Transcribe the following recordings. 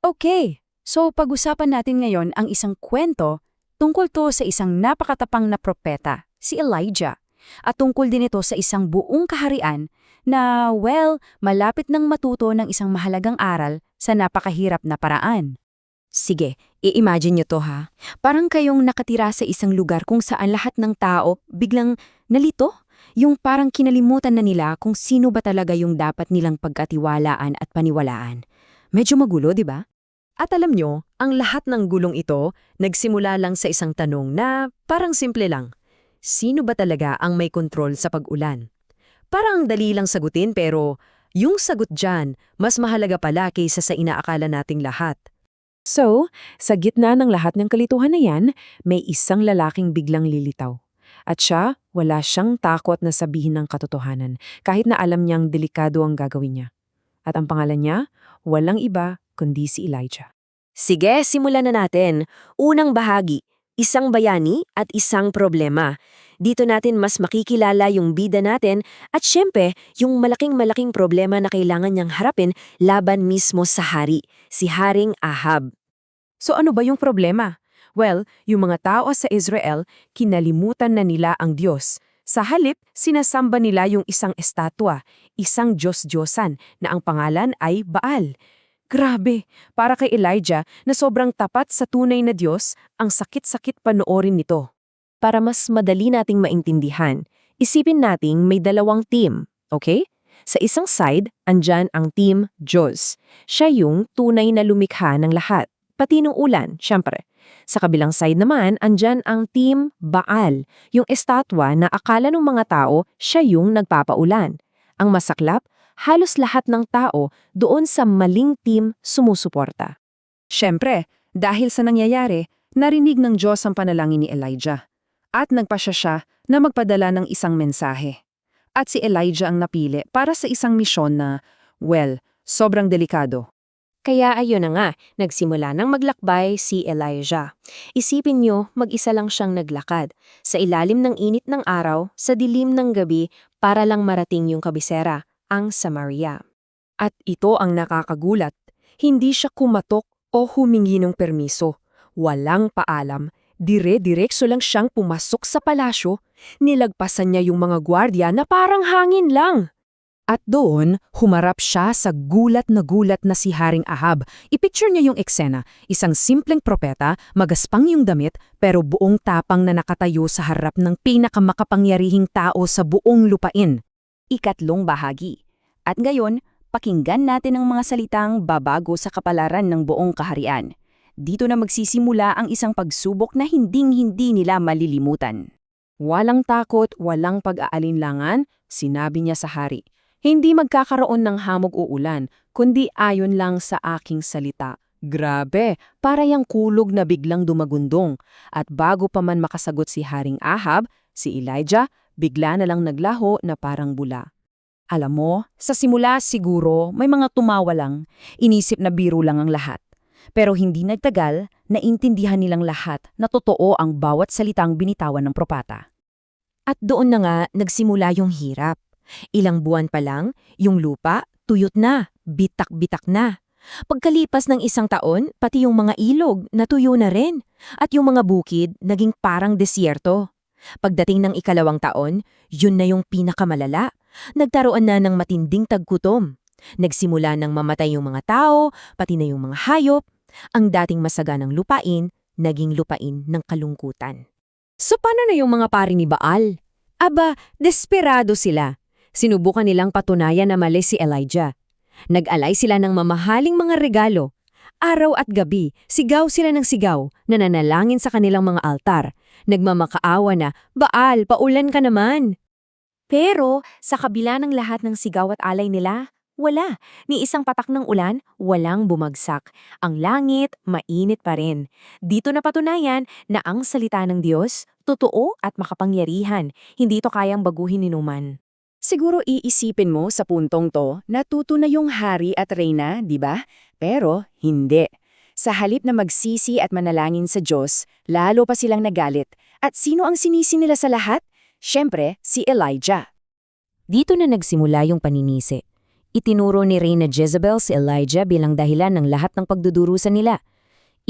Okay, so pag-usapan natin ngayon ang isang kwento tungkol to sa isang napakatapang na propeta, si Elijah. At tungkol din ito sa isang buong kaharian na, well, malapit nang matuto ng isang mahalagang aral sa napakahirap na paraan. Sige, i-imagine nyo to ha. Parang kayong nakatira sa isang lugar kung saan lahat ng tao biglang nalito. Yung parang kinalimutan na nila kung sino ba talaga yung dapat nilang pagkatiwalaan at paniwalaan. Medyo magulo, di ba? At alam nyo, ang lahat ng gulong ito nagsimula lang sa isang tanong na parang simple lang. Sino ba talaga ang may kontrol sa pag-ulan? Parang dali lang sagutin pero yung sagot dyan mas mahalaga pala kaysa sa inaakala nating lahat. So, sa gitna ng lahat ng kalituhan na yan, may isang lalaking biglang lilitaw. At siya, wala siyang takot na sabihin ng katotohanan, kahit na alam niyang delikado ang gagawin niya. At ang pangalan niya, walang iba kundi si Elijah. Sige, simulan na natin. Unang bahagi, isang bayani at isang problema. Dito natin mas makikilala yung bida natin at syempre, yung malaking-malaking problema na kailangan niyang harapin laban mismo sa hari, si Haring Ahab. So ano ba yung problema? Well, yung mga tao sa Israel, kinalimutan na nila ang Diyos. Sa halip, sinasamba nila yung isang estatwa, isang Diyos-Diyosan na ang pangalan ay Baal. Grabe, para kay Elijah na sobrang tapat sa tunay na Diyos, ang sakit-sakit panoorin nito. Para mas madali nating maintindihan, isipin nating may dalawang team, okay? Sa isang side, andyan ang team Diyos. Siya yung tunay na lumikha ng lahat, pati ng ulan, syempre. Sa kabilang side naman, andyan ang team Baal, yung estatwa na akala ng mga tao siya yung nagpapaulan. Ang masaklap, halos lahat ng tao doon sa maling team sumusuporta. Siyempre, dahil sa nangyayari, narinig ng Diyos ang panalangin ni Elijah. At nagpasya siya na magpadala ng isang mensahe. At si Elijah ang napili para sa isang misyon na, well, sobrang delikado. Kaya ayun na nga, nagsimula ng maglakbay si Elijah. Isipin nyo, mag-isa lang siyang naglakad, sa ilalim ng init ng araw, sa dilim ng gabi, para lang marating yung kabisera, ang Samaria. At ito ang nakakagulat. Hindi siya kumatok o humingi ng permiso. Walang paalam. Dire-direkso lang siyang pumasok sa palasyo. Nilagpasan niya yung mga gwardya na parang hangin lang. At doon, humarap siya sa gulat na si Haring Ahab. I-picture niya yung eksena, isang simpleng propeta, magaspang yung damit, pero buong tapang na nakatayo sa harap ng pinakamakapangyarihing tao sa buong lupain. Ikatlong bahagi. At ngayon, pakinggan natin ang mga salitang babago sa kapalaran ng buong kaharian. Dito na magsisimula ang isang pagsubok na hinding-hindi nila malilimutan. Walang takot, walang pag-aalinlangan, sinabi niya sa hari. Hindi magkakaroon ng hamog o ulan, kundi ayon lang sa aking salita. Grabe, para yang kulog na biglang dumagundong. At bago pa man makasagot si Haring Ahab, si Elijah, bigla na lang naglaho na parang bula. Alam mo, sa simula siguro may mga tumawa lang, inisip na biro lang ang lahat. Pero hindi nagtagal, naintindihan nilang lahat na totoo ang bawat salitang binitawan ng propata. At doon na nga nagsimula yung hirap. Ilang buwan pa lang, yung lupa, tuyot na, bitak-bitak na. Pagkalipas ng isang taon, pati yung mga ilog, natuyo na rin. At yung mga bukid, naging parang desyerto. Pagdating ng ikalawang taon, yun na yung pinakamalala. Nagtaroon na ng matinding tagkutom. Nagsimula ng mamatay yung mga tao, pati na yung mga hayop. Ang dating masaganang lupain, naging lupain ng kalungkutan. So paano na yung mga pari ni Baal? Aba, desperado sila. Sinubukan nilang patunayan na mali si Elijah. Nag-alay sila ng mamahaling mga regalo. Araw at gabi, sigaw sila ng sigaw, nananalangin sa kanilang mga altar. Nagmamakaawa na, Baal, paulan ka naman. Pero sa kabila ng lahat ng sigaw at alay nila, wala. Ni isang patak ng ulan, walang bumagsak. Ang langit, mainit pa rin. Dito napatunayan na ang salita ng Diyos, totoo at makapangyarihan. Hindi ito kayang baguhin ni numan. Siguro iisipin mo sa puntong to, natuto na yung hari at reyna, di ba? Pero hindi. Sa halip na magsisi at manalangin sa Diyos, lalo pa silang nagalit. At sino ang sinisi nila sa lahat? Siyempre, si Elijah. Dito na nagsimula yung paninisi. Itinuro ni Reyna Jezebel si Elijah bilang dahilan ng lahat ng pagdudurusa nila.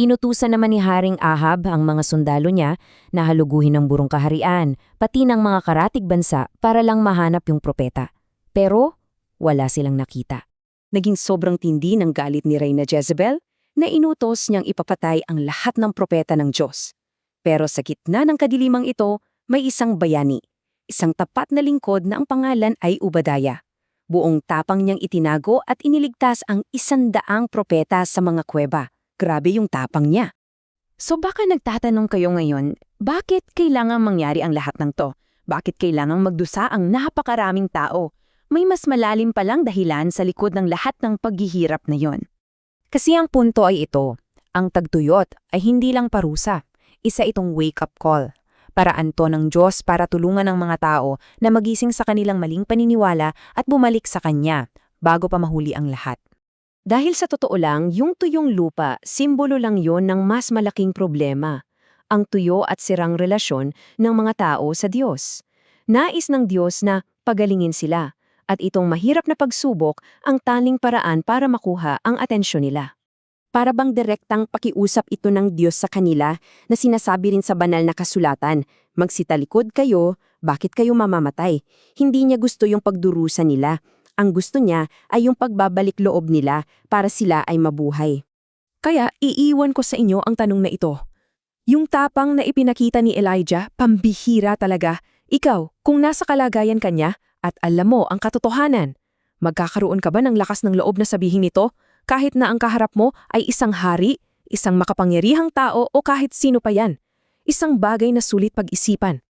Inutusan naman ni Haring Ahab ang mga sundalo niya na haluguhin ng burong kaharian, pati ng mga karatig bansa para lang mahanap yung propeta. Pero wala silang nakita. Naging sobrang tindi ng galit ni Reyna Jezebel na inutos niyang ipapatay ang lahat ng propeta ng Diyos. Pero sa gitna ng kadilimang ito, may isang bayani, isang tapat na lingkod na ang pangalan ay Obadiah. Buong tapang niyang itinago at iniligtas ang 100 propeta sa mga kuweba. Grabe yung tapang niya. So baka nagtatanong kayo ngayon, bakit kailangang mangyari ang lahat ng to? Bakit kailangang magdusa ang napakaraming tao? May mas malalim palang dahilan sa likod ng lahat ng paghihirap na yon. Kasi ang punto ay ito, ang tagtuyot ay hindi lang parusa, isa itong wake-up call. Paraan to ng Diyos para tulungan ang mga tao na magising sa kanilang maling paniniwala at bumalik sa Kanya bago pa mahuli ang lahat. Dahil sa totoo lang, yung tuyong lupa, simbolo lang yon ng mas malaking problema. Ang tuyo at sirang relasyon ng mga tao sa Diyos. Nais ng Diyos na pagalingin sila, at itong mahirap na pagsubok ang tanging paraan para makuha ang atensyon nila. Para bang direktang pakiusap ito ng Diyos sa kanila na sinasabi rin sa banal na kasulatan, magsitalikod kayo, bakit kayo mamamatay? Hindi niya gusto yung pagdurusa nila. Ang gusto niya ay yung pagbabalik loob nila para sila ay mabuhay. Kaya iiwan ko sa inyo ang tanong na ito. Yung tapang na ipinakita ni Elijah, pambihira talaga. Ikaw, kung nasa kalagayan ka niya at alam mo ang katotohanan, magkakaroon ka ba ng lakas ng loob na sabihin nito? Kahit na ang kaharap mo ay isang hari, isang makapangyarihang tao o kahit sino pa yan. Isang bagay na sulit pag-isipan.